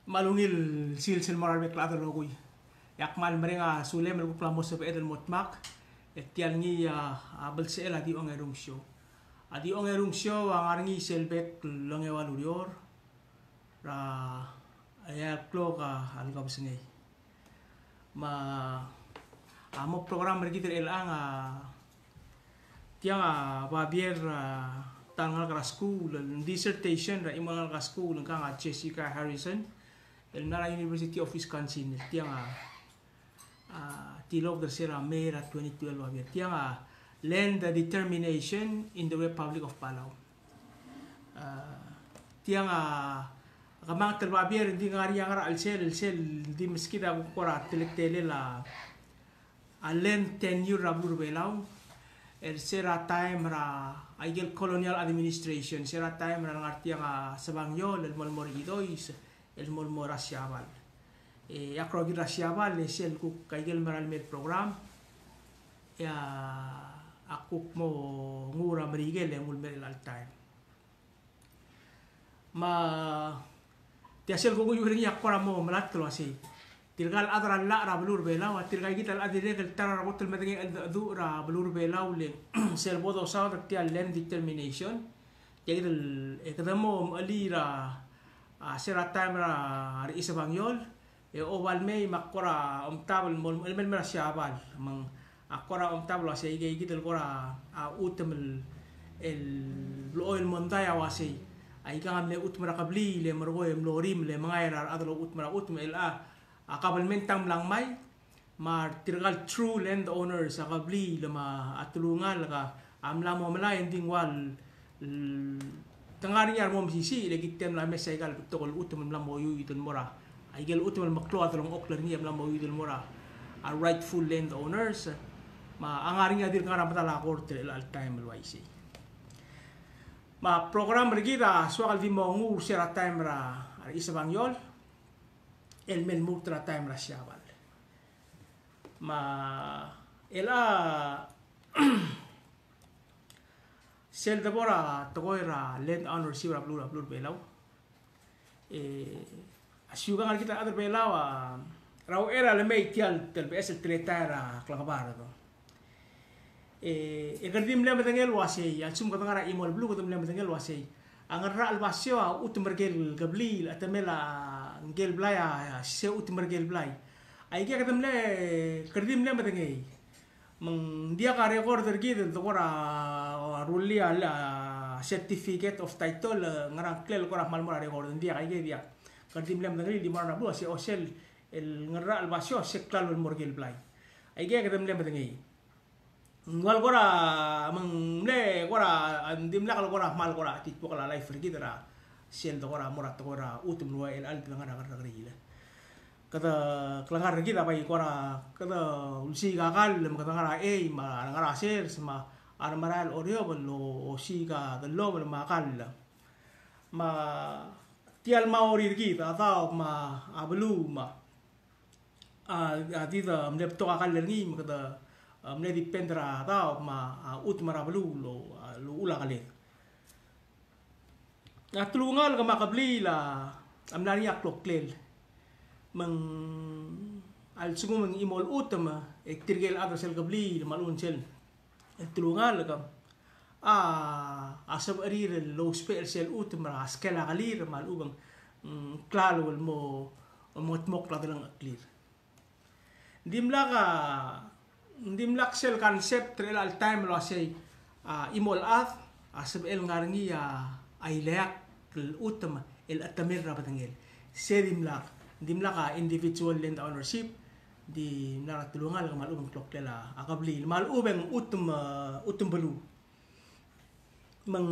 malungil silsil moral be klado logui yak mal merenga sule mel plamo se edel motmak etial ngi abel se la di ongerung show adi ongerung show angarngi selbek longe walurior ra ya kloka algam sengei ma amo program mergi ter elanga tianga babier tangal kara school dissertation ra imangal kara school nga Jessica Harrison el Nara University of Wisconsin tianga tilog der sera mera 2012 babier tianga land determination in the Republic of Palau tianga kamang terbabier di ngari yang al sel di meskita kora tele la alen tenure rabur belau el sera time ra aigel colonial administration sera time ra ngarti yang sebangyo el molmor idois el molmor asiabal akrogi asiabal le sel ku kaigel maral med program ya aku mo ngura merigel yang mulmer al time ma tiasel ko yuring yak kora mo malat lo asi tirgal adra la ra belur belaw tirgal gital adire kel tar ra botel medeng du ra belur belaw le sel bodo sa tial land determination jadi ekadamo ali ra sera time ra isabangyol oval may makora tabel mol men mera siabal mang akora tabel asi gital kora utemel el oil mondaya wasi ay kang le utmara kabli le margoy mlorim le mangayar adlo utmara utmel akabal mentang lang may mar tirgal true land owners akabli le ma atulungal ka amla mo mala ending wal tangari yar mo sisi le gitem la mesay gal tokol utmel lam mo yu itun mora ay gel utmel maklo atlong okler ni lam mo yu itun mora are rightful land owners ma angari ngadir ngara matala korte al time alwaisi ma program regida soal di mongu sera time ra isabangyol el mel mutra time ra siabal ma ela sel dabora togoira land ownership ra blur belau asyuga ngal kita adar belau raw era le mei tial tel bes tletara klakabara to egardim le medengel wasi alsum katangara imol blue katum le medengel wasi angarra albasio utmergel gabli atamela ngel blaya se utmergel blay ay ke katum le kardim le medengei mang dia ka recorder gid to kora rulia la certificate of title ngarang klel kora malmora recorder dia ay dia kardim le medengel di marna bu si osel el ngarra albasio se klal morgel blay ay ke katum le medengei ngwal kora mang le kora andim la kora mal kora tit kora life gitu ra sel kora morat kora utum luwa el al ngara ngara gila kata kelangar kita pai kora kata ulsi gagal lem kata ngara ma ngara ser sama armaral oreo belo osiga delo bel makal ma tial maori kita atau ma abelu ma adida mlep to akal lengi kata mne dipendra tau ma utmara belu lo ula kale na tulungal ka makabli la amnari aklok klel mang al sungu mang imol utama ektirgel adra sel kabli malun sel tulungal ka asab arir lo spel sel utama skela kalir malubang klalo mo motmok la dalang clear dimlak sel konsep trail al time lo say imol at asab el ngarngi ay leak utama el atamir ra patangel se dimlak individual land ownership di naratulungal ka malubang kloklela akabli malubang utum balu mang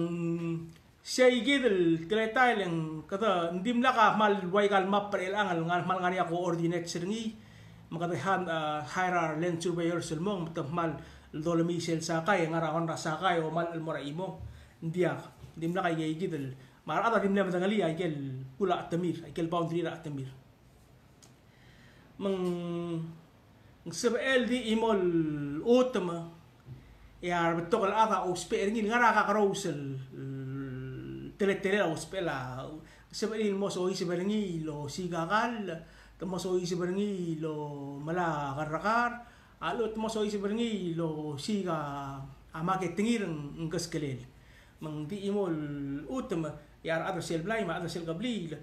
say gidel kletai lang kata dimlak mal waikal map per angal mal ngani ako ordinate sirngi makatahan hire land surveyor selmong matahmal dolomi sel sakay ngarakon ra sakay o mal almora imo dia dimla kay gidel mar ada dimla matangali ay kel pula atamir ay kel boundary ra atamir mang sebel di imol utama ya betok al ata o spel ngin ngara ka karosel tele o spela sebenarnya moso sebenarnya lo sigagal moso sebenarnya lo mala garrakar alo moso sebenarnya lo siga amake tingir ngas kelel mang di imol utem yar ada sel blay ma ada sel gabli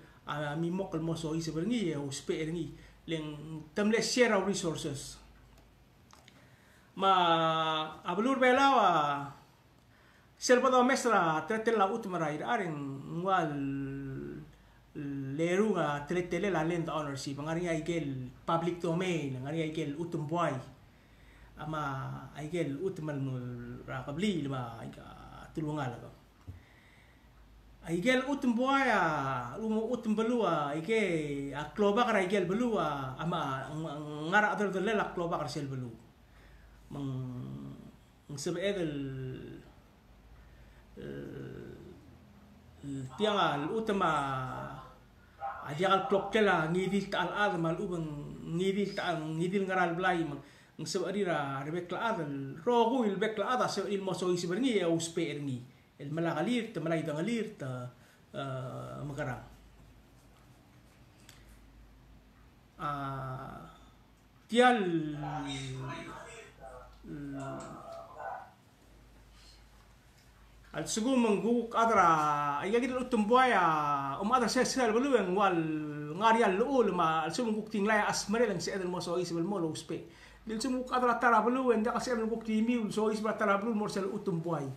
mi mokal moso sebenarnya o sperni leng tamle share our resources ma ablur belawa sel pada mesra tretel la utmara ir aring wal leruga tretele la lent ownership ngari aigel public domain ngari aigel utum boy ama aigel utmal ra qabli ma tulunga la aigel utum boy lumo utum belua aige akloba kara aigel belua ama ngara adar la akloba kara sel belu mang sebedel tiang utama ajar klok kela ngidil ta al mal ubang ngidil ngaral blay mang sebadira rebek la adal rogu il bek la ada se il moso isberni ya usperni el malagalir ta malay dangalir ta magarang tial al sugu mengguk adra ay gagid utum buaya adra sel belu yang wal ngarial luul ma al sugu guk tinglay asmare lang si edel mo so isbel mo lo uspe dil sugu adra tara belu en da kasi edel guk timi so isbel tara belu mo sel utum buay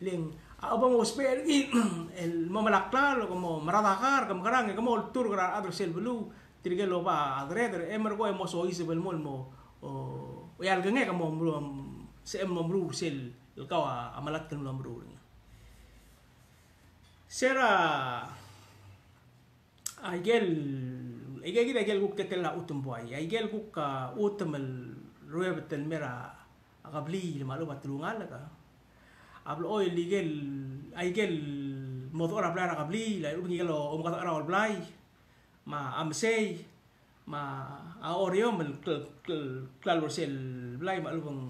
leng abang uspe el mamalakla lo como maradakar kam garang como tur gara adra sel belu tirge lo ba adre emer go mo so isbel mo o yal genge kam mo se em mo sel el kawa amalat kan lo Sera aigel guk tetela utum boy aigel guk utum el rueb tel mera agabli malu batlungal ka ablo oil ligel aigel modora bla agabli la ubi gelo kata ara blai ma amsei ma aorium el klal sel blai malu bang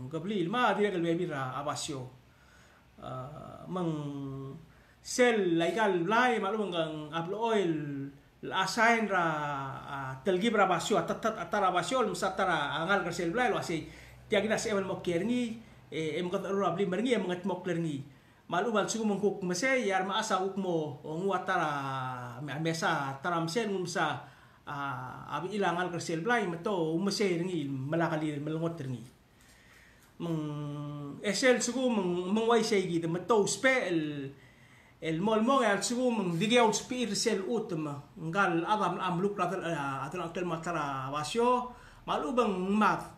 gabli ma dia gel bebira abasio mang sel laikal blay malu ngang aplo oil assign ra telgi brabasio atat atara basio musatara angal ka sel blay lo asi tiagina se mo kerni em kat ro abli merni em ngat mo klerni malu bal sugu mengkuk mese yar ma asa ukmo ngu atara mesa taram sen mumsa abi ilangal ka sel blay meto mese ngi malakali melengot ngi esel sugu mengwai segi de meto spel el mol al sugu digiaw spir sel utma ngal adam amluk atal atal matara basyo malubang mat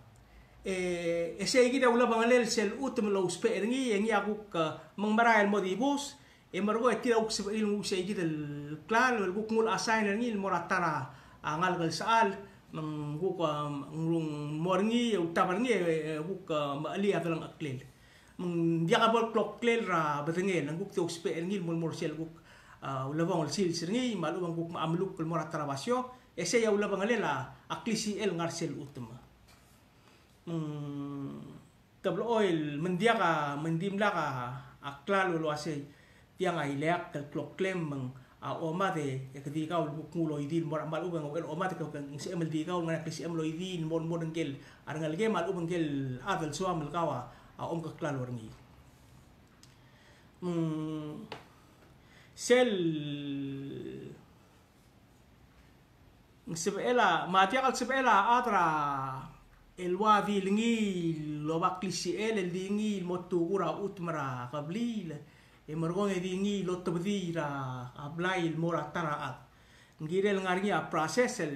segi de ula bangalel sel utma lo spel ngi aku ka mengmaral modibus margo tira uk il segi del klal el gukmul asain ngi moratara ngal gal saal mengguk ngrung morngi utabarngi guk mali atalang aklel dia kabol klok klel ra betengel nguk tok spe ngil mol sel guk ulabang sil sirngi malu guk amluk kul morat tarabasyo ese ya ulabang lela aklisi el ngarsel utma tablo oil mendiaka mendimla ka aklal lo ase tiang ai leak klok klem omade ketika ul mulo idin mor mal ubang omade ka si emel di ka ul ngana si emlo idin mon ngel arngal ge mal ubang gel adal suam kawa ka klal warngi sel sebela matia kal sebela adra el wadi lingi lo baklisi el dingi motu ura utmara qablil emergong edingi lo tebdira ablai moratara ngirel ngarngi a process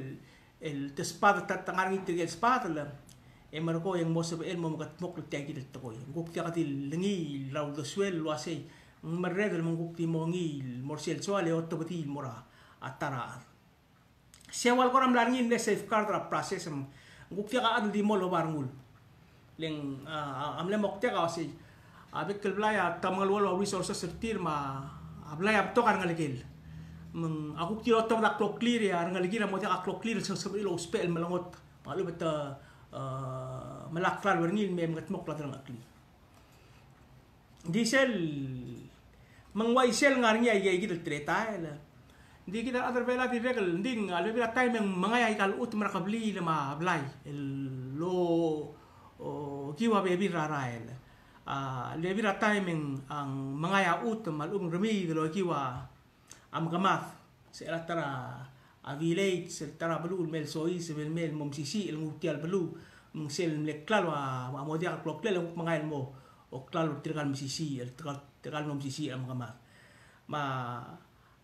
el tespad tatangarngi tigel spad la emergo yang mosebe el momagat mok tiagi del toy guk tiagati lingi law do swel lo ase merredel monguk ti mongi morsel soale otobati mora atara sewal koram larngi ne safeguard ra process guk tiaga ad di molo barngul leng amle mok tiaga ase abek kelblaya tamal wala resources sertir ma ablaya to kan ngalegel aku kira to dak clock clear ya ngalegil mo ta clock clear sebab lo spell melangot malu beta melakral warngil mem ngat mok la ngakli diesel mengwai sel ngarnya ya gitu treta la Di kita other bela di regel ding al bela time yang mangaya ikal ut mereka beli lama belai lo kiwa bebi rarael le bira time ang mangaya ut mal remi lo kiwa am gamat se tara a village se tara belu mel soi se mel mom sisi el mutial belu sel le claro a modia clock le mangaya mo o claro tirgal sisi el tirgal mom sisi am gamat ma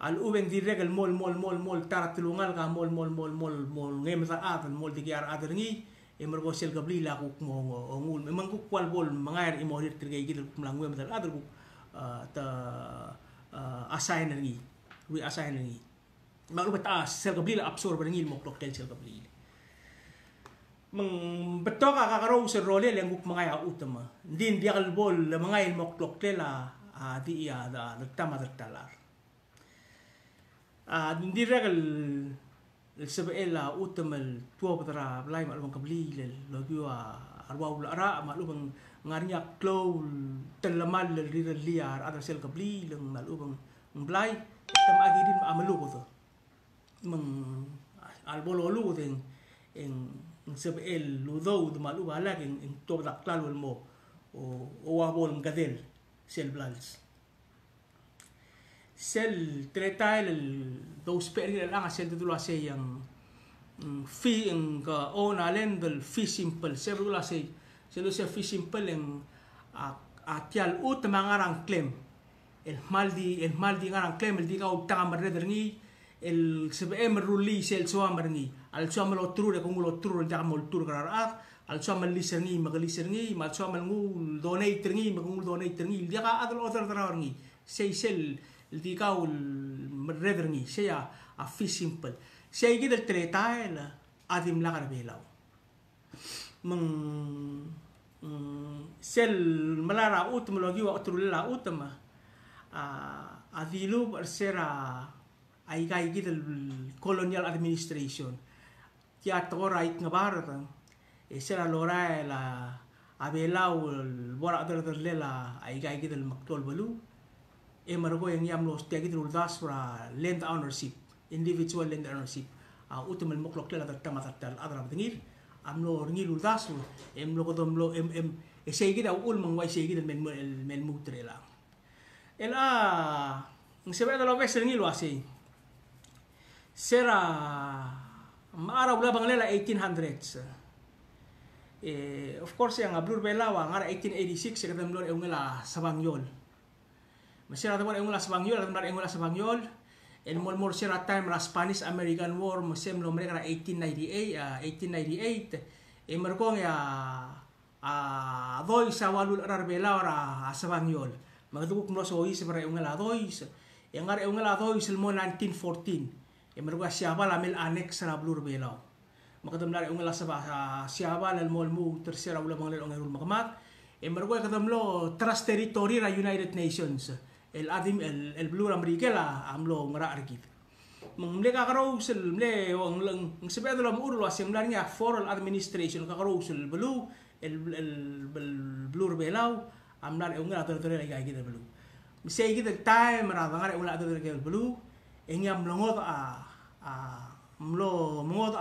al ubeng di regel mol tara tulungal ka mol ngem sa aven mol di kiar ader ngi e mergo sel gabli la ku mo ngul memang ku kwal bol mangair imorir tirgai gidel kumlang ngem sa ader ku ta assign ngi we assign ngi malu beta sel gabli la absorb ngi mo klok tel sel gabli meng betoka ka karo se role le nguk mangaya utama din dial bol mangair mo klok tel di ya da tama talar di regel sebela utemal tua putera belai maklum kabli lo biwa arwah ulara maklum ngarnya klow telamal liar ada sel kabli leng maklum belai tem agidin amalu ko meng albololu teng en sebel ludo maklum ala en tua tak lalu mo o wabol ngadel sel blals sel treta dos peri lang sel dulu ase yang fi en ka ona lendel fi simple sel dulu ase sel fi simple yang atial ut mangarang claim el maldi ngarang claim el diga utang merder ngi el sebe meruli sel soa merni al soa melo tru de kongulo tru de amol tur karat al soa mel lisengi magalisengi mal soa mel ngul donate ngi magul donate ngi dia ka adol other trawar ngi sel di kau merederni saya afi simple saya gitu terletak adim lagar belau meng sel melara ut melogi waktu lela ut mah adilu bersera aigai gitu colonial administration kia tora it ngabar kan sera lora la abelau borak terlela aigai gitu maktol belu emergo yang yamlos tiagi teruldas fra land ownership individual land ownership utemal moklok tela tamatal adra bengir amlo ngil uldas emlo kodomlo esegi da ul mangwai segi da men mutrela elangsebe da lo vesel ngil wasi sera mara ula banglela 1800s of course yang ablur bela wa ngara 1886 kadam lo ngela sabangyol Masira tamar engula Spanyol, en mol sira time la Spanish American War masem lo mereka 1898 merkong ya doi sawalul arbela ora Spanyol magduk mo soi sebra engula doi yang ngare engula doi selmo 1914 mergo siapa la mel annex na blur bela makadam la engula siapa la mol mu tercera ula manglel ongerul makamat mergo kadam lo trust territory ra United Nations el blue Amerika la amlo ngara argit mle ka karo sel mle wang lang sebab dalam urlo asemlarnya foreign administration ka karo sel blue el blue belau amlar ngara tor lagi gitu blue misai gitu time ra ngara ngara tor blue engya mlongot mlo mongot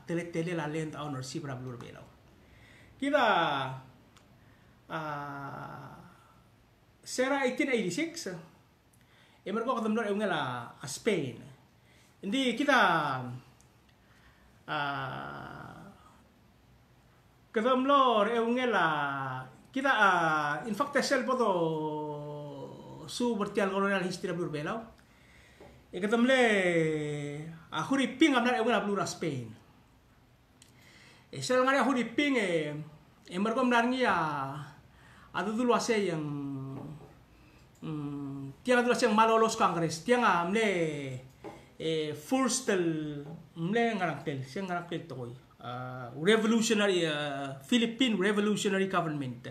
tele la land ownership ra blue belau kita sera 1886 mergo kadam lo ngela Spain hindi kita kadam lo ngela kita in fact sel poto su bertial colonial history blur belau kadam le huri ping amna ngela blur Spain sel ngara huri ping mergo mlarngi adu dulu ase yang tiang adu yang malolos Congress tiang amle first mle ngaraktel siang ngaraktel toy revolutionary Philippine revolutionary government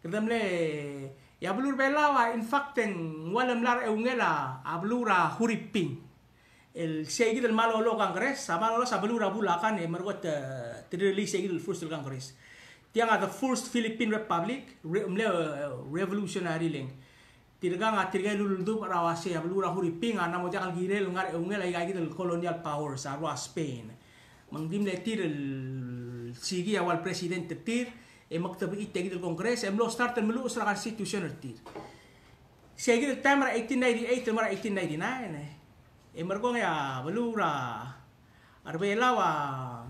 kadamle ya blur belawa in fact walam lar eungela ablura huriping el segi del malolo Congress sama lo sablura bulakan mergot terili segi del first Congress tiang ada first Philippine Republic revolutionary leng tirga luldu rawase ablura huriping ana mo jakal girel ngar ungel ay gagi del colonial power sa rua Spain mangdim le tir el sigi awal presidente tir e maktab itegi del Congress em lo start el melu usra constitution tir segi del time 1898 mara 1899 e margong ya belura arbelawa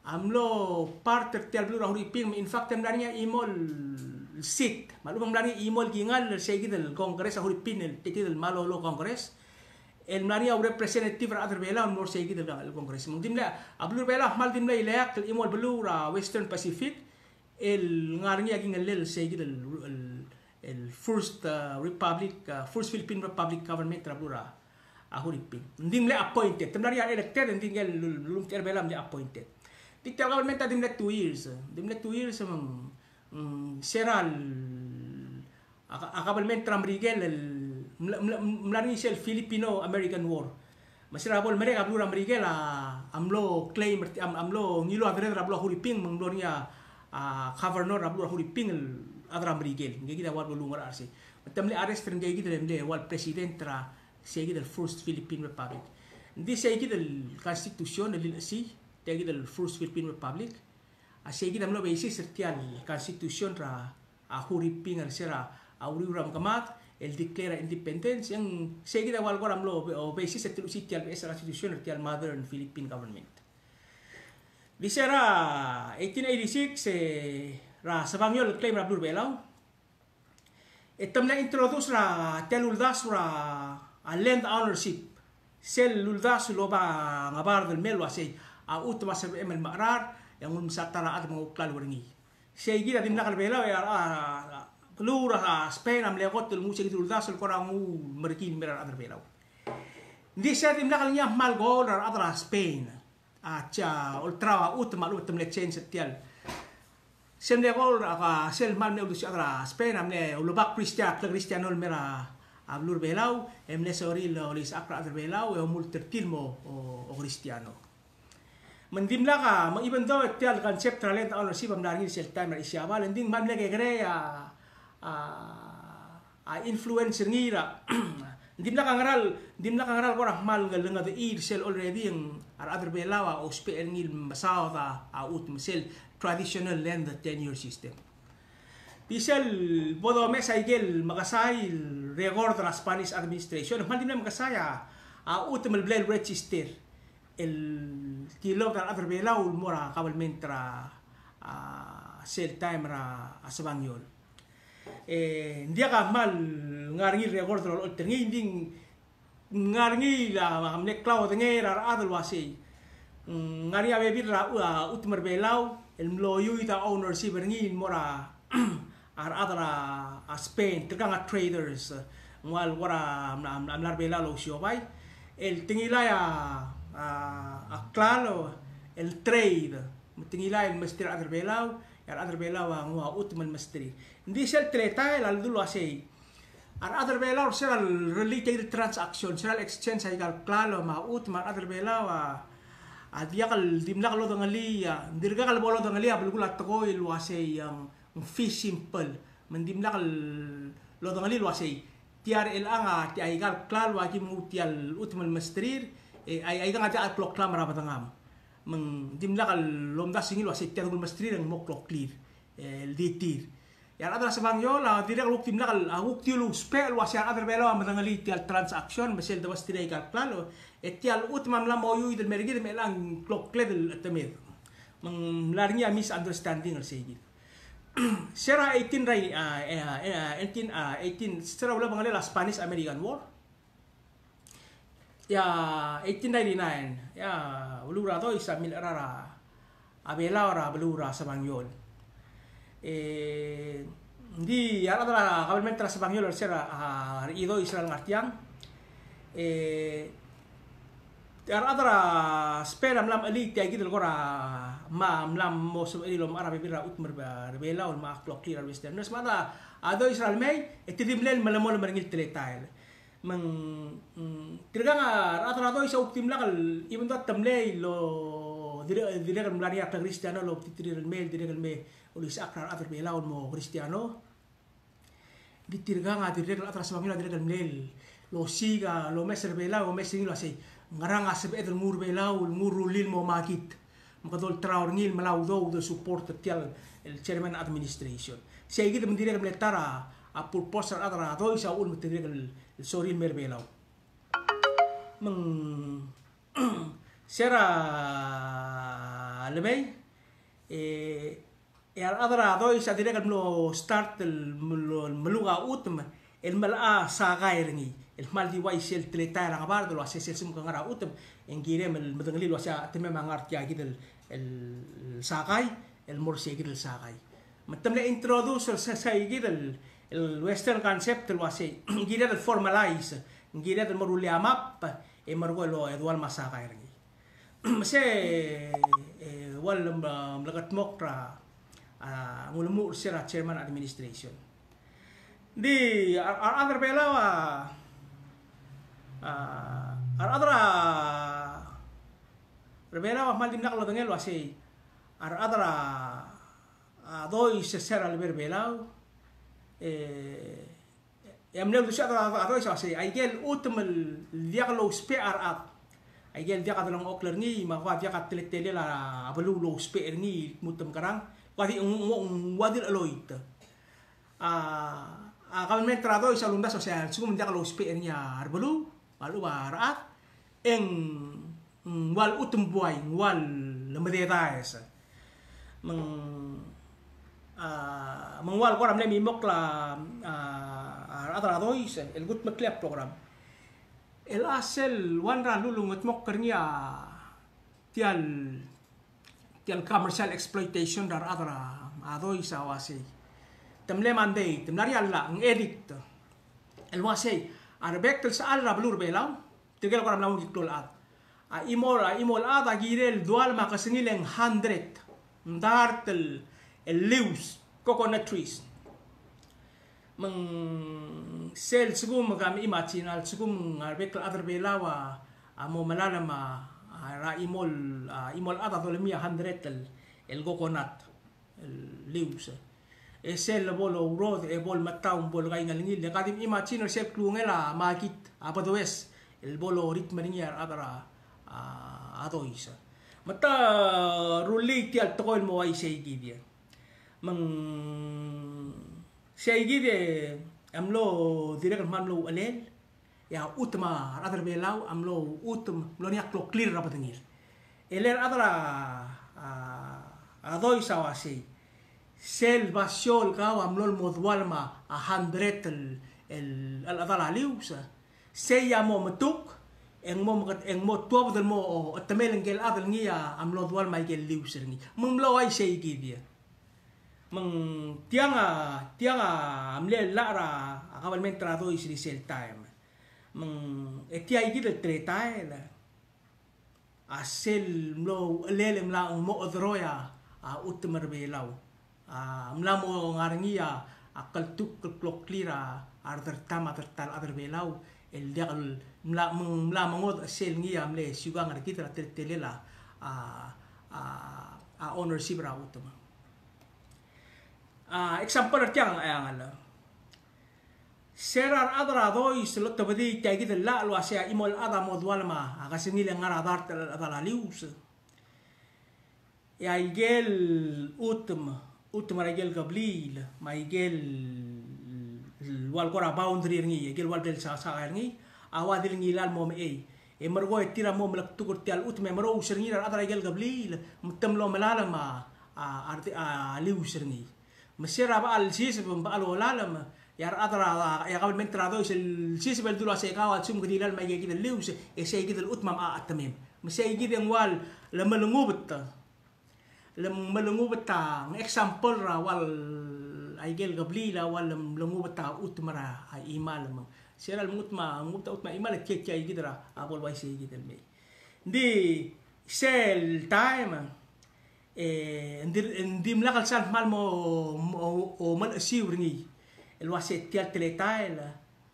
amlo part tel belura huriping in fact emlania imol sit malumang mlani imol gingal segi del Congress huripin el teki del malolo Congress el mlani au representative ra arbela mor segi del Congress mungdim la ablur bela mal dim la ilak imol belura Western Pacific el ngarngi aging el segi del el first republic first Philippine Republic government rabura ahuripin ndim le appointed temlani elected ndim gel lum terbela mdi appointed dictator government adim le 2 years dim le 2 years seral akabalment tramrigel mlani sel Filipino American War masira bol mereka blur amrigel amlo claim amlo ngilo adre rablo huriping menglonia governor rablo huriping adra amrigel ngegi da war bolungar arsi tamle arrest ngegi de wal president tra segi del first Philippine Republic ndi segi del constitution del si tegi del first Philippine Republic asegi damlo basis sertial constitution ra huriping al sera auriuram kamat el declara independence yang segi da wal goramlo basis sertial sitial esa constitution sertial modern Philippine government di sera 1886 ra sabangyo claim ra blur belaw etam na introduce ra teluldas ra land ownership sel luldas loba ngabar del melo asay utma sa emel marar yang satara at mga uklal waringi segi da dim nakal belaw ya kelura Spain am legot tul musik duldas ko ra mu merkin merar adar belaw ndi sa dim nakal nya mal gol ar adra Spain acha ultra utma lu tem le change setial sem le gol aka sel mal ne udus adra Spain am le ulubak Cristiano mera ablur belaw em le soril olis akra adar belaw e multertilmo o Cristiano mendimla ka even though tial concept talent ownership am dargin sel time isiaba lending man lege greya influencer ngira dimla ka ngaral ko rahmal ngalanga the eid sel already ang other belawa o spel ngil masaw ta out sel traditional land 10-year system pisel bodo mesa igel makasay record la Spanish administration man dimla makasaya out mal blel register el kilo del other belaw mora cabalmentra sel time ra asabangol dia ka mal ngarngi record lo tengi ding ngarngi la amne cloud ngera adal wasi ngari ave bir ra utmer belaw el mloyu ita ownership ngi mora adara Spain tergang traders wal wara amlar belaw lo siobay el tingila ya claro el trade tingila el mestir adar belaw yar adar belaw ngwa utman mestri ndi sel treta el dulu asay adar belaw sel related transaction sel exchange ay claro ma utman adar belaw adia kal dimla kalo dangali dirga kal bolo dangali abulgulat ko il wasay yang fish simple mendimla kal lo dangali wasay tiar el anga ti ay claro aki mutial utman mestrir ay nga ja clock lam ra batangam meng dimla kal lomda singil wasi tiar gul mestri ang mo clock clear el ditir ya adra sabangyo la direk luk dimla kal awuk tilu spell wasi adra belo madangali tial transaction mesel da wastri kal plano tial utmam lam oyu del mergi del melang clock clear del temed meng larnya misunderstanding al segi sera 18 rai 18 sera ulah bangali la Spanish American War ya 1899 ya belura to isa mil rara abela ora belura sabangyol di ya adra kabelment tra sabangyol sera ido Israel ngartiang ya adra spera mlam ali tiagi del gora ma mlam mo so ilom arabe bira utmer bela ul ma clock clear western nes mada ado Israel may etidimlen malamol merngil teletail meng tirgang rata-rata isa uktim lakal even though tamlay lo dire kan mlani akla Cristiano lo titrir mel dire kan me ulis akra atar belaon mo Cristiano gitirga nga direk atras bangila direk mlel lo siga lo meser bela o mesing lo ase ngarang asbe edel mur bela o mur lil mo makit makadol traor ngil malau do support tial el chairman administration sei gid mendirek mletara a purpose adra do isa ul mendirek el soril mer bela meng sera lebay adra do isa direk mlo start el meluga utma el mala sagairngi el mal di wai sel teleta la gabar do ase sel sum ngara utm engirem el medengli lo asa teme mangar tia gid el sagai el morse gid el sagai matam le introduce el sai gid el western concept lo ase gid el formalize gid el moruli map e margolo edual masagairngi se wal mlagat mokra ngulmu sera chairman administration di other belawa adra rebela mal dimnak lo dengel wasi adra doi sesera le berbelao amle du shadra doi wasi aigel utmel diaglo spe arat aigel diaga dalang okler ni ma wa diaga teletele la abelu lo spe ni mutem karang wadi wadil aloit kami mentrado isa lunda sosial suku mendiak lo spe ni arbelu walu barat eng wal utum buai wal lemedeta es mengwal koram le mimok la atradois el gut meklep program el asel wanra lulu ngetmok kernia tial commercial exploitation dar adra adois awasi temle mandate temlari alla ngedit el wasi arbek tel saal rablur belau tigel koram lamun gitul at imol at agirel dual makasingileng 100 ndartel el leaves coconut trees meng sel sugum kami imaginal sugum arbek other belawa amo malalama ra imol at atolmia 100 el coconut el leaves sel bolo road bol mataum bol kay ngalingil kadim imagine sel klungela makit apadoes el bolo ritme niya adara adoisa mata ruli tial tokoil mo ay seigidia mang seigide amlo direk mamlo alel ya utma adar belau amlo lo niak lo clear rapatengir eler adara adoisa wasi sel basiol kaw amlol modwalma 100 el adala liusa se yamo metuk eng mo tuwa del mo temel ngel adal ngia amlo dwal mai gel liusa ngi mumlo ai sei gidia meng tianga amle lara akabal mentrado is sel time meng etia igi del tretaela asel mlo lelem la mo odroya utmer belau mlamo ngarangia akal tuk klok klira arder tama tertal arder belau el dial mla mangod sel ngia amle sugang kita telela ownership ra utma example artiang ayangala serar adra doi selot tabadi tagi de la lo asia imol ada modwalma agasingile ngara dar adala lius ya igel utma igel gablil ma igel wal kora boundary ngi igel wal del sa ngi awadil ngi lal mom e mergo tira mom lak tukur tial utma mero userngi dar adra igel gablil mutem lo melalama arti lius ngi mesira ba al sis ba al walalama yar adra ya qabl mentrado el sis bel dulu ase kawal sum gidilal ma yegi del lius e sey gidel utmam atamim mesay gideng wal lemelungubet beta example ra wal aigel gablila wal lungu beta utmara ay imal mang seral utma imal kek ay gidra abol wai sei gidel me di sel time ndim lakal sal mal mo mal siwringi el waset tial teletail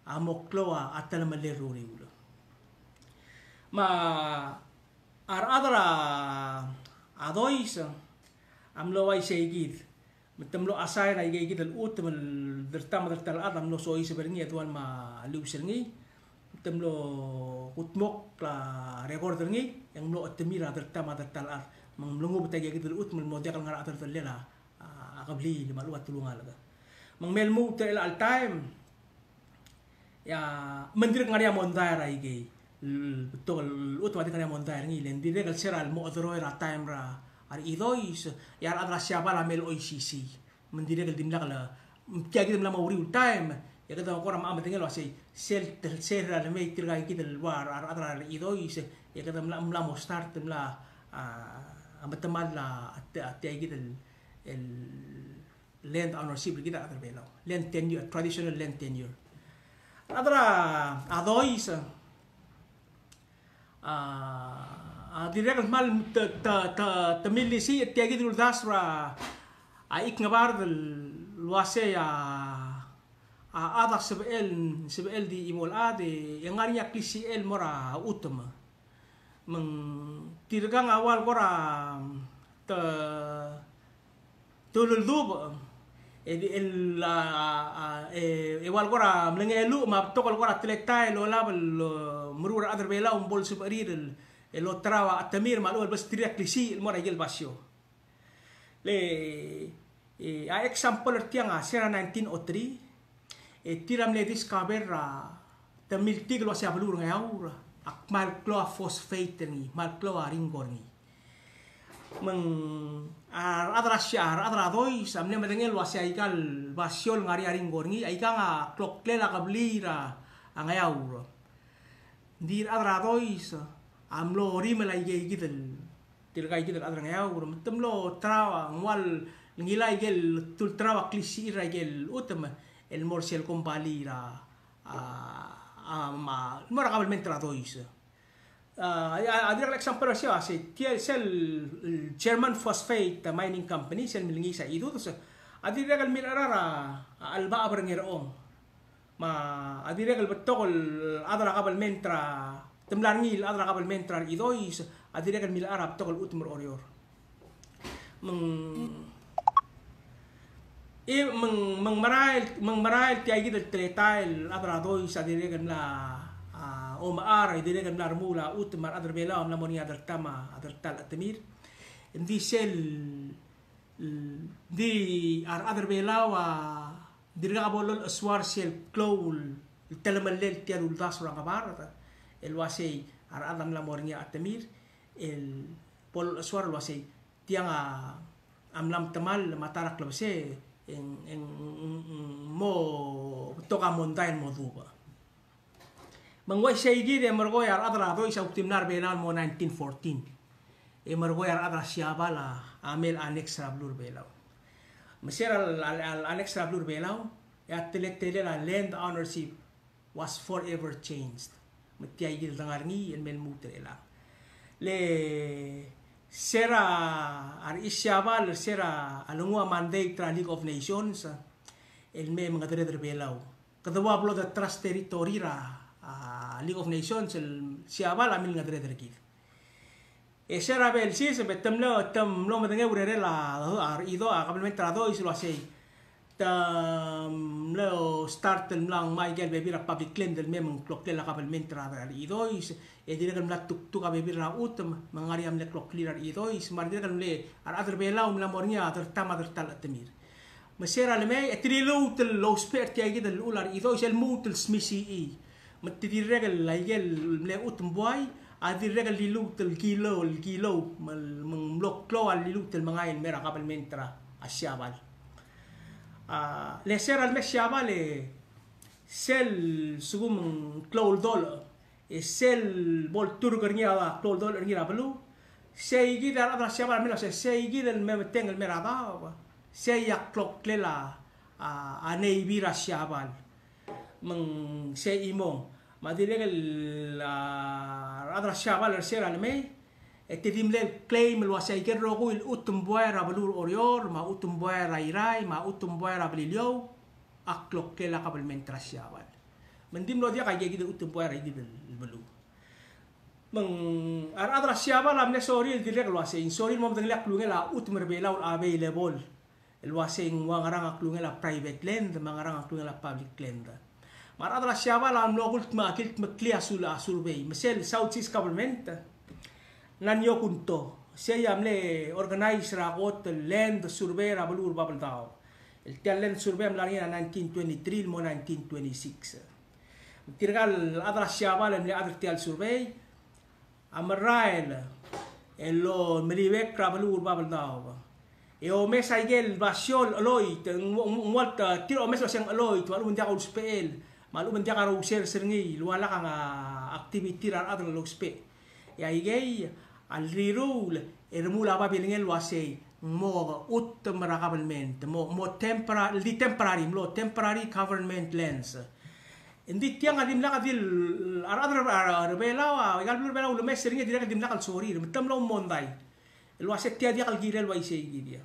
amokloa atal maleruri ulo ma ar adra adoisa amlo ay seigid Metemlo asai na igay kita ut mal dertam dertal adam lo soi sebenarnya tuan ma liu sengi temlo utmok la record ngi yang lo temira dertam dertal ar menglungu betagi kita ut mal model ngara atar lela akabli lima luat tulungal ga mengmelmu tel al time ya mendir ngari montai ra igay betul ut mati ngari montai ngi len dire kal seral mo otro ra time ra Ari idois yar adra siapa la mel OICC mendiri kal dimla kala kaya kita mela mauri time ya kita ko ram amat ngelo asay sel la me tirga kita war adra idois ya kita mela mo start mela amat teman la ati kita el land ownership kita adra belaw land tenure traditional land tenure adra adois direct mal temilisi tiagi dul dasra aik ngabar del luase ya ada sebel di imol ade yang ngarinya klisi el mora utama meng tirgang awal kora tulul dub el ewal kora mlengelu ma tokol kora teletai lo label murura adar bela bol superir el otrava atamir malu bas tiria klisi el mora gel basio le a example tianga sera 1903 tiram le discover tamil tiglo sia blur ngaura akmal cloa phosphate ni mal cloa ringor ni meng adra syar adra doi samne medengel wasia ikal basiol ngari ringor ni aika nga clock lela kablira angayaura dir adra doi amlo rimela igay gital tilgay gital adra ngayaura temlo trawa ngwal ngilay gel tul trawa klisi ira gel utama el morsel compali ra ma mora kabel mentra dois adira example sia se sel German Phosphate Mining Company sel milingi sa itu terus adira kal milara alba abrangero ma adira kal betokol adra kabel mentra temlarngil adra kabel mentra idois adira kal milara betokol utmur orior mengmarail tiagi del tretail adra doi sa diregan la o maara diregan la mula utmar adra bela am la monia adra tama adra tal atamir di sel di adra bela wa dirga bolol aswar sel clowl telemalel tiarul dasra kabarata el wasei adam la monia atamir el pol aswar wasei tianga amlam temal matarak lebse en mo toka montaen mo duba mangway seigi de mergoyar adra do isa optimnar belan mo 1914 mergoyar adra siabala amel annex rablur belaw mesir al annex rablur belaw ya teletele la land ownership was forever changed metiay gil dangarni en mel mutrela le sera ar isyabal sera alungwa mandate tra League of Nations el me mga dere belaw kadwa blo the trust territory ra League of Nations el siabal amil nga dere gid sera bel si se betemlo temlo madenge urere la ar ido kabelment trado islo asay lo start el lang Michael bebira public claim del mem clock la kabelment trado ido is dire kan tuk tuk abe birra utem mangari am le clock clear idois mar dire kan le ar adr bela um la mornia adr tama adr tal atamir mesera le me etrilo tel lo spare tiagi del ular idois el mutel smisi e metti regal la igel le utem boy adir regal li lutel kilo meng blok klo al li lutel mangain mera kabel mentra asyabal le sera al mesyabal le sel sugum clowl dollar sel bol turgernya la tol dol ngira belu seigi dar adra siapa mela seigi del me tengel merada sei yak klok lela anei bira siabal meng sei imo madire gel adra siabal sera me etimle claim lo sei ker rogu il utum boera belur orior ma utum boera irai ma utum boera belilio aklok lela kabel mentra siabal mendim lo dia kaya gitu utum boera gitu belu meng adra siapa lam ne sorry direk lo ase sorry mom tengla klunge la ut merbela available Luaseng wangarang aklung la private land, mangarang aklung la public land. Mara adalah siapa lah melakukan makil clear survey. Mesel South East Government nanyo kunto. Saya amle organize rakot land survey rabulur babal tao. El land survey amlari na 1923 mo 1926. Tirgal adalah siapa lah amle other tial survey. Amrael lo meliwek rabulur babal tao. O mesa igel basiol aloy mualta tiro mesa siyang aloy tu alun dia ka uspel. Malum dia karo share seringi luala kang activity rar adang logspe ya igay al rirul ermula ba bilingel wase mo ut government mo temporary mo temporary government lands indi tiang adim la kadil ar bela igal bela ulo mes seringi dia kadim la kal sori metam lo monday el wase tia dia kal girel wase dia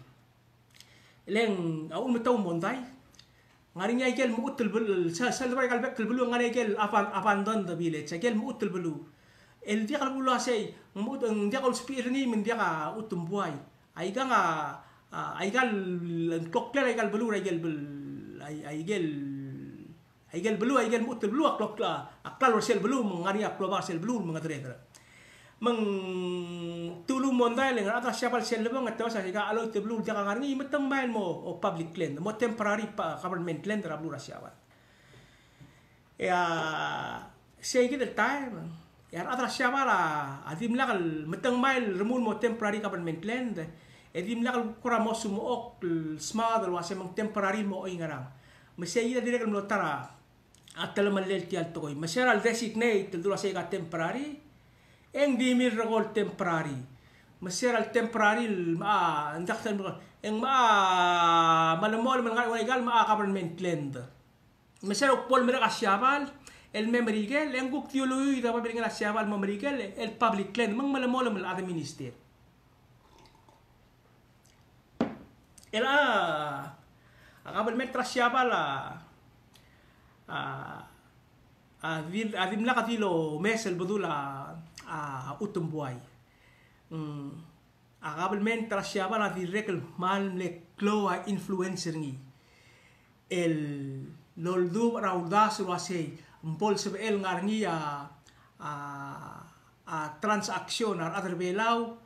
leng au metaw monday ngarinya igel muutul belu sal bay kal bekkel belu ngari igel abandon the village igel muutul belu el dia kal belu asay mut dia kal spear ni men dia ka utum buay aiga nga aigal klokler aigal belu igel bel igel belu igel muutul belu aklal sel belu ngari aklo ba sel belu mengadre meng tulu monday leng ata siapal sel lebong atau sa ka alo te belu jaka ngari metem main mo o public land mo temporary government land rablu rasiawan ya say kita time ya ata siapala adim lakal metem main remun mo temporary government land edim lakal kura mo sumo ok small wase mong temporary mo ingarang mesay ida dire kan tara atal malel ti alto koy meseral designate dula say ka temporary eng dimir rogol temporary meseral temporary ndaktan eng malamol man ngai igal government land meseral pol mera kasyabal el memorigel eng guk tiuluy da pabiling kasyabal memorigel el public land mang malamol mal ada minister el government kasyabal adim la katilo mesel budula utum buay agabelment trasiaba la direcel mal le cloa influencer ni el loldu raudas wase mbol sebe el ngarngi transaction ar other belau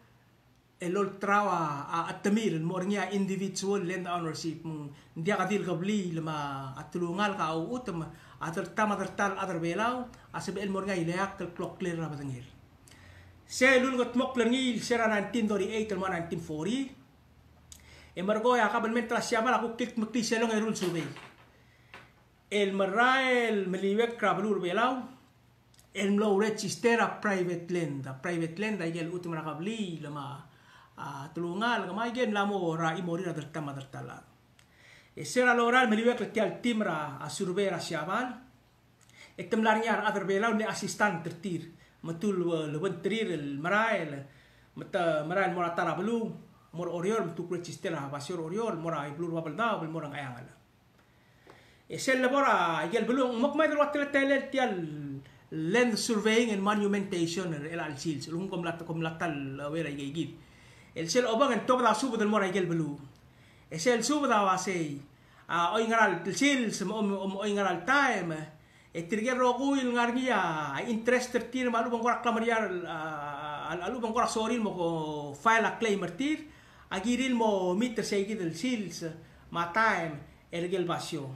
el lol trawa atamir morngia individual land ownership dia kadil kabli lama atulungal ka au utum ather tama tertal other belau asebe el morngia ileak kel clock clear ra batangir saya lul got mok lengi sera 1938 ma 1940 emargo ya kabelment trasiaba la ku klik mekti selong erul survey el marael meliwek krablur belau el low register a private land igel utmara kabli lama tulungal kama igen lamo ra imori ra tertama tertala sera loral meliwek tial timra a survey ra siabal etem larnya other belau ne assistant tertir matul leban terir el marael mata marael mora tara belu mor oriol tu register ha basur oriol mora blur babal da bel mora ayangala esel labora igel belu mak mai wat tele tial land surveying and monumentation el alsils lum kom latal wera igid el sel obang en tok da subu del mora igel belu esel subu da wase o ingaral sils o ingaral time etirger roguil ngargia interest tir malu bang korak klamariar alu bang korak soril mo ko file a claim tir agiril mo meter segi del sils ma time ergel basyo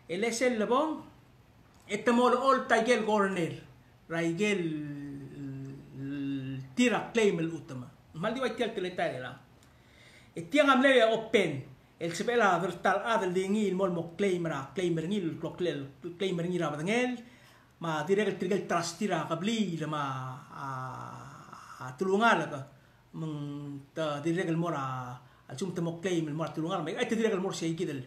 elesel lebong etemol all tagel corner raigel tira claim el utama maldi wa tial teletare la etiang amle open el sebela vertal adel dingi mol mo claimer ngil claimer ngira badangel ma direk trigel trustira kabli lama tulungal ka meng ta direk el mora asum temo claim el mora tulungal ma ay direk el mor sey gidel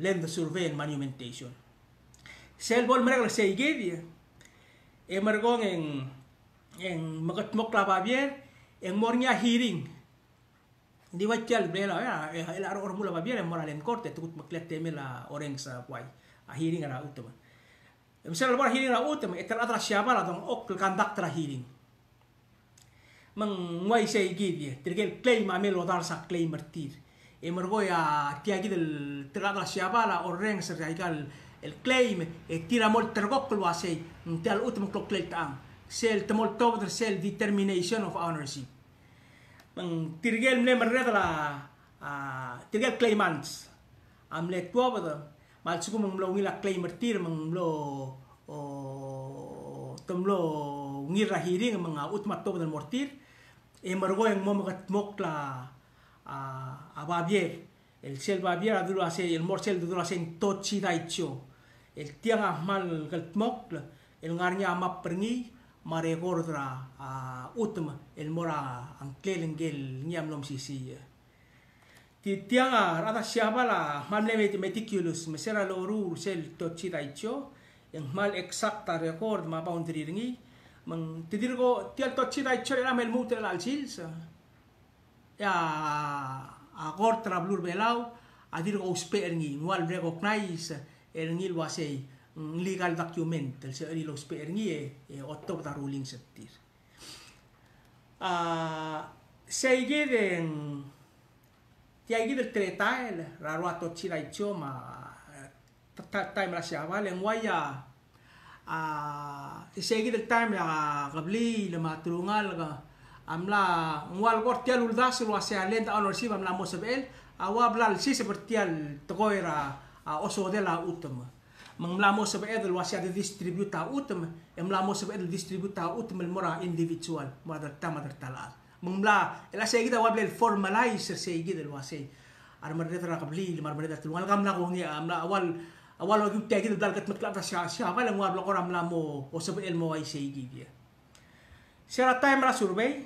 land survey and monumentation sel bol merek sey gid e mergong en magat mok la babier en mornya hearing di wajal bela ya el aro mula babia moral en corte tukut maklet temela orang sa kwai hearing ara utama misal bora hearing ara utama etel atra siapa la dong ok conduct tra hearing mang wai sei gidi tergel claim amel odar sa claim martir emergo ya tiagi del terada siabala orang seraigal el claim tira mol tergok luasei tal utmo kloklet ang sel temol top the sel determination of ownership mang tirgel mle merreda la tirgel claimants amle tua bada mal suku mlo ngila claimer tir mlo temlo ngira hiring mga utma top del mortir emergo yang momagat mokla babier el sel babier adulu ase el morsel adulu ase tochi daicho el tiang ahmal galtmok el ngarnya ama pergi mare gordra utma el mora anklelengel nyam lom sisi ti tiang rata siapa la mamle meticulous mesera loru sel tochi daicho yang mal exacta record ma boundary ringi mang tidirgo tial tochi daicho era mel mutel al sils ya agor trablur belau adir go sper ngi wal recognize ngil wasei legal document el se lo sper ngi otto da ruling setir seige den tiagi del tretail raruato chirai choma time la siapa yang waya seige del time ya qabli lama turungal ga amla ngwal gortial uldas lo ase alenta ownership amla mosabel awablal si seperti al tokoira oso de la utama mangmlamo sabed el wasia de distributa utama emlamo sabed el distributa utama el mora individual mother tala mangmla el ase gida wable el formalizer se gida el wasi armar de tra qabli marmar de tulungal gamla ko ngi amla awal wa gute gida dal kat matla sha wala ngwab lo koram lamo o sabed el mo ay se gida sera time ra survey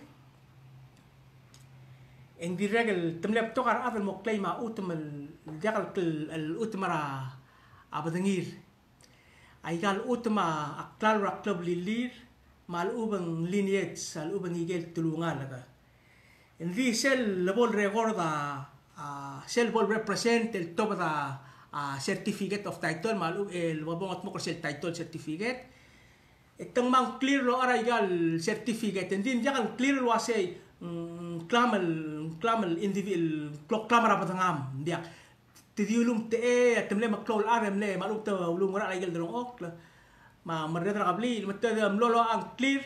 en direct temlep tokar afel mo claim utama الجقل الأتمرة أبدنير أيقال أتما أقلال ركلب للير مع الأوبن لينيتس الأوبن يجيل تلونغا لغا إن ذي سيل لبول ريغوردا سيل بول represent التوب دا certificate of title مع الوابون أتموكر سيل title certificate التنمان clear لو أرى يقال certificate إن ذي جقل clear لو أسي كلام الإنديفيل كلام رابطنغام ديك تديولم تأ تملي مكلول أرم ليه معلوم تولوم ورا ليجل درون أكل ما مرة قبلي لما تدا ملولو أن كلير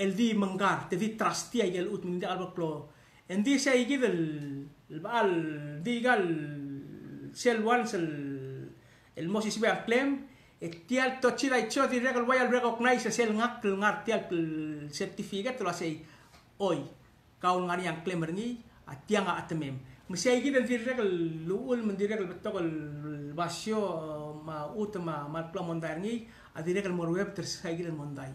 الدي منقار تدي تراستي يجل أوت من دي ألبكلو إن دي شيء كده البال دي قال سيل وانس الموسي سبيع كلام التيال توتشيرا يتشو دي رجل ويا recognize سيل ngakl ngar tial certificate lo say oi kau ngari yang claim ni atiang atemem مسيجي ندير الأول من دير البتقول الباشيو ما أوتما ما البلام مندارني أدير المرويب ترسيجي المنداي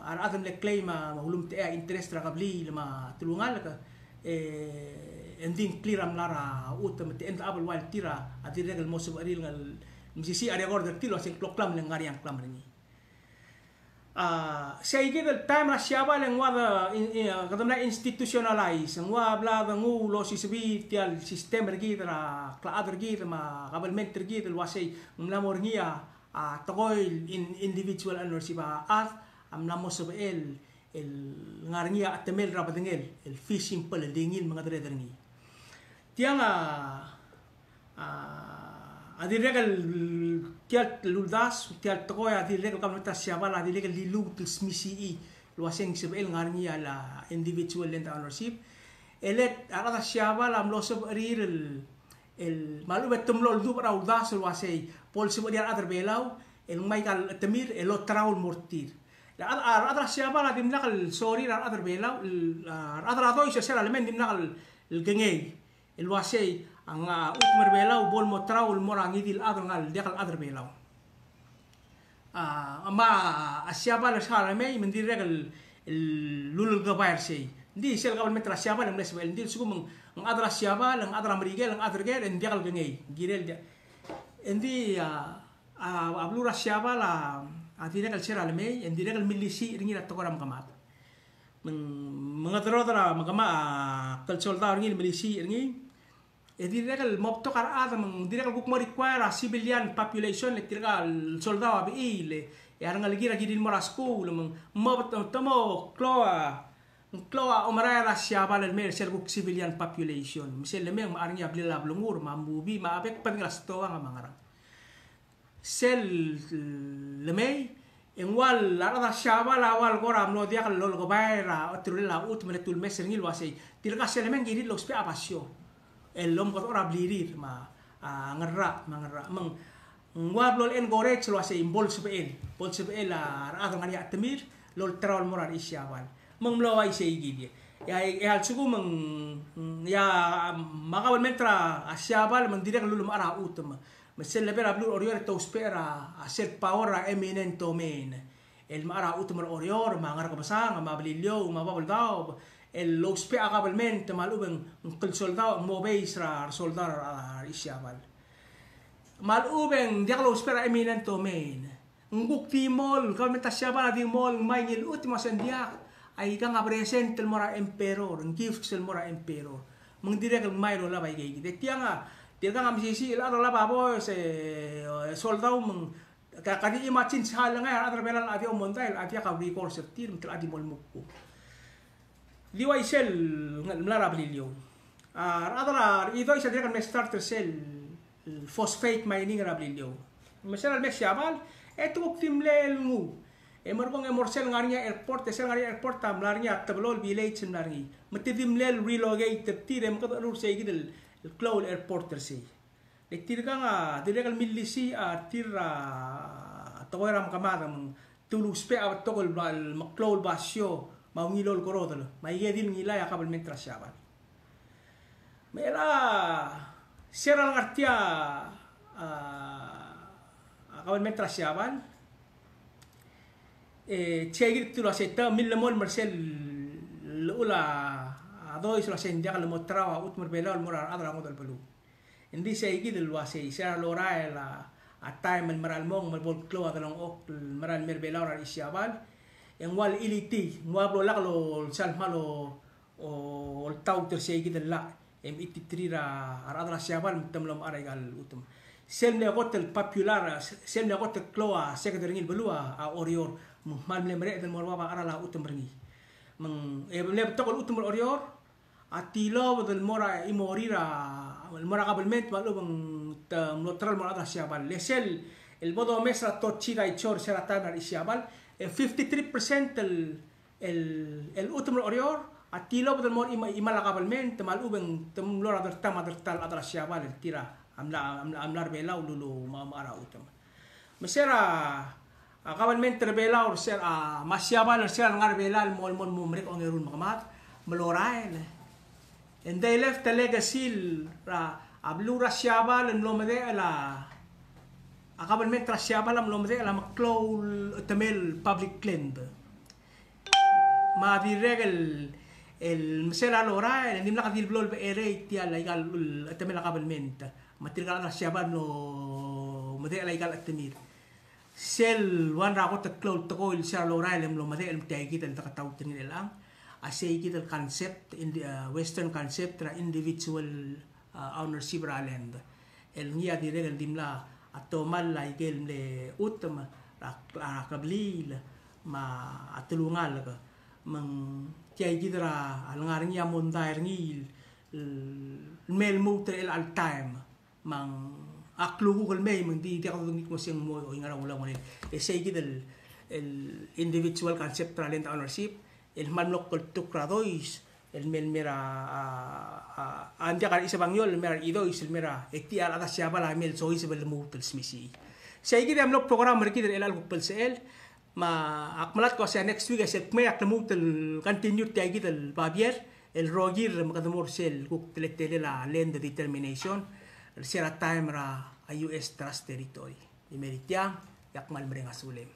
أنا لك كليما مهلوم تأ إنترست رقبلي لما تلونغال لك إندين كليرا ملارا أوتما تأنت قبل وايل تيرا أدير الموسم أريل مسيسي أريا غورد تيلو أسين كلام لنغاري yang كلام رني saya kira time lah siapa yang wada kadang-kadang institutionalize, ngwa bla ngu lo sisbi tial sistem bergi tra klaad bergi ma government bergi tel wasai mlamor ngia tokoil individual ownership amlamo sebel el ngarngia atemel rapadengel el fee simple el dingil mga drederngi tiang adiregal tial luldas tial tokoy adiregal kamata siapa la adiregal lilu smisi luaseng sebel ngarngia la individual land ownership elet arata siapa la mlosob rir el malu betum lol du para uldas luasei pol sebel dia adar belau el maikal temir el otraul mortir la arata siapa la dimnakal sorry la adar belau adar adoy sesera elemen dimnakal el gengei el luasei ang utmer belau bol motraul morang idil adngal dia kal adar belau ama siapa la sala mei mendiregal lulul gabayar sei di sel gabal metra siapa yang lesbel di suku meng adra siapa lang adra merigel lang adra gel en dia kal gengei girel dia endi ablura siapa la adiregal sera mei en diregal milisi ringi la tokoram kamat mengadrodra magama kal soldar ringi milisi ringi Ediregal mob to kar ada mang diregal buk mo require civilian population le diregal soldado abi le ya ngal gira gidin mora school mang mob to mo kloa Klawa umaraya siapa le mer sel civilian population. Misal le mer arnya blila blungur mambubi ma abek penglas toa nga mangarang. Sel le mer en wal la siapa la wal goram no dia kalau lo baira otrul la ut menetul meser ngil wasai. Tilka sel men gidi lo spe apasio. El lom ko ora blirir ma ngerra meng wablol en gore chlo ase imbol bol sebel la adon ngani atmir lol trawal morar isyawan meng mlawai se gidi ya suku meng ya makawal mentra asyabal meng direk lulum ara utma mesel lebera blur orior to spera aset power eminento men el mara utma orior mangar ko basang ma blilio ma babal daw el lo spe agabelmente maluben kul soldado mo beisra soldar isyabal malubeng dia kalau spera eminento men nguk timol kalau minta siapa di mall main il ultimo sendia ai kang present el mora emperor gift el mora emperor mengdirek el mairo la bai gei de tianga dia kang amsisi la la babo se soldado meng kadi imagine hal nga adra belal adi montail adi ka bi course tir mtel adi mol mukku liwa isel mlara blilio adra ido isa direk me starter sel phosphate mining rablilio. Mesela mek siabal etu timlel ngu. Emerkong emorsel ngarinya airport sel ngarinya airport tamlarnya tablol village nari. Metidimlel relocate tirem ka lur sei gidel cloud airport tersi. Lektir ka nga direkal milisi tira toweram kamada mong tulus pe awat tokol bal cloud basyo maungilol korodol. Maigedil ngilay akabal mentra siabal. Mera Serang artia kawan metra siaban cegir tu la seta millemol mersel ula adoy la sendia kalau motrawa ut merbela morar adra modal belu indi segi del wase sera lora la time meral mong merbol klo adalong ok meral merbela ora siaban yang wal iliti ngwablo laklo sal malo o tau tersegi del la M83 adra siabal temlom aregal utum sel ne hotel popular sel ne hotel kloa secretary ngil belua a orior mal memre del morwa arala utum berngi meng le tokol utum orior atilo del mora imorira el mora kabelment malu bang neutral mora adra siabal le sel el bodo mesra tochira y chor sera tanar siabal 53% el utum orior atilo betul mor imala kabelment malubeng temlor adar tam adar tal adar siabal tira amlar belau lulu mamara utam mesera kabelment terbela or ser masyabal ser ngar belal mol mumrek ongerun makamat melorain and they left a legacy ra ablura siabal lomede la kabelment tra siabal lomede la maklol temel public land ma diregel el mesela lora el nimla kadil blol be ere tia la igal temela kabelmenta matirgal na siaban no mede la igal atemir sel wan ra ko taklol to ko il sel lora el lo mede el tagi tel takataw tin elang ase git el concept in the western concept ra individual ownership ra land el ngia dire el dimla atomal la igel le utma ra kablil ma atulungal ka mang tiay gidra alangaring ya mondair ngil mel muter el al time mang aklu google may mang di ka ngik mo siyang mo ingara ulang mo say gidel el individual concept talent ownership el manlok kol tukradois el mel mera anja kan isa bangyol mera idois el mera etial ada siapa la mel sois bel mutel smisi say gidem lok program merkidel el al gupel sel ma akmalat ko sa next week set may aklamut el continue tiay git el babier el rogir makadamor sel kuk teletele la land determination el sera time ra a US trust territory imeritia yakmal mrenga sulem